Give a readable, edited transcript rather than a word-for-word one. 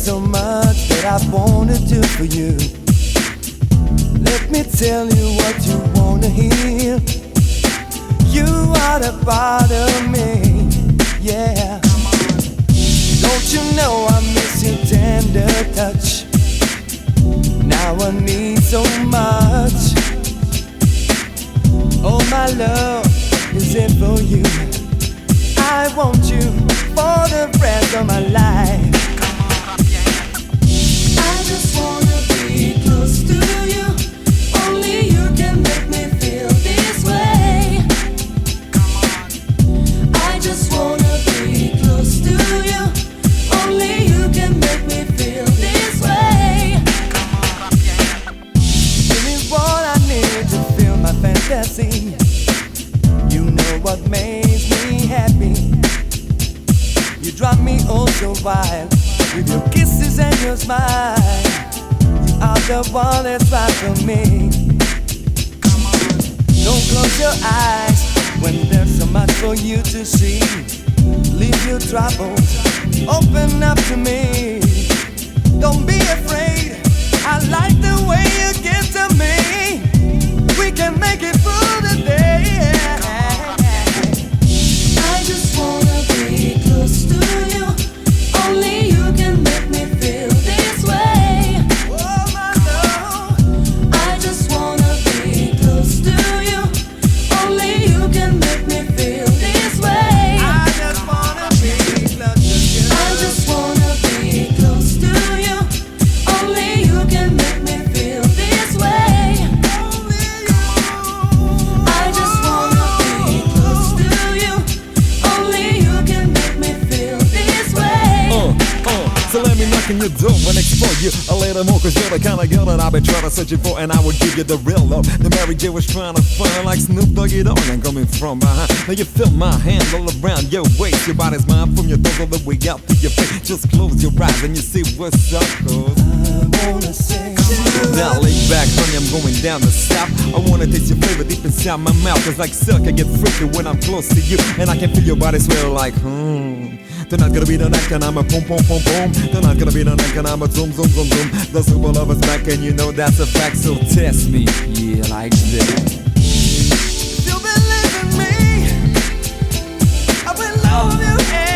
so much that I wanna do for you. Let me tell you what you wanna hear. You are the part of me, yeah. Don't you know I miss your tender touch? Now I need so much. Oh, my love is it for you. I want you for the rest of my life. I just wanna be close to you. Only you can make me feel this way. I just wanna be close to you. Only you can make me feel this way. Give me what I need to feel my fantasy. You know what makes me happy. You drive me oh so wild with your kisses and your smile. You are the one that's right for me. Don't close your eyes when there's so much for you to see. Leave your troubles, open up to me. Don't be afraid, I like the way you get to me. We can make it through the day. I just wanna be close to you. Only you can make me feel this way. Oh, my love. I just wanna be close to you. Only you can make me feel this way. I just wanna be close to you. I just wanna be close to you. Only you can make me feel this way. Only you. I just wanna be close to you. Only you can make me feel this way. So let me knock on your door and explore you a little more, cause you're the kind of girl that I've been trying to search for, and I would give you the real love. The Mary J was trying to find like Snoop Doggy Dogg, I'm coming from behind. Now you feel my hand all around your waist. Your body's mine from your toes all the way out to your face. Just close your eyes and you see what's up, cause I wanna say now lay back, honey, I'm going down the south. I wanna taste your flavor deep inside my mouth, cause like silk I get freaky when I'm close to you, and I can feel your body swell like Tonight gonna be the night and I'm a boom boom boom boom. Tonight gonna be the night and I'm a zoom zoom zoom zoom. The super lover's back and you know that's a fact, so test me, yeah, like that. you believe in me, I will love you.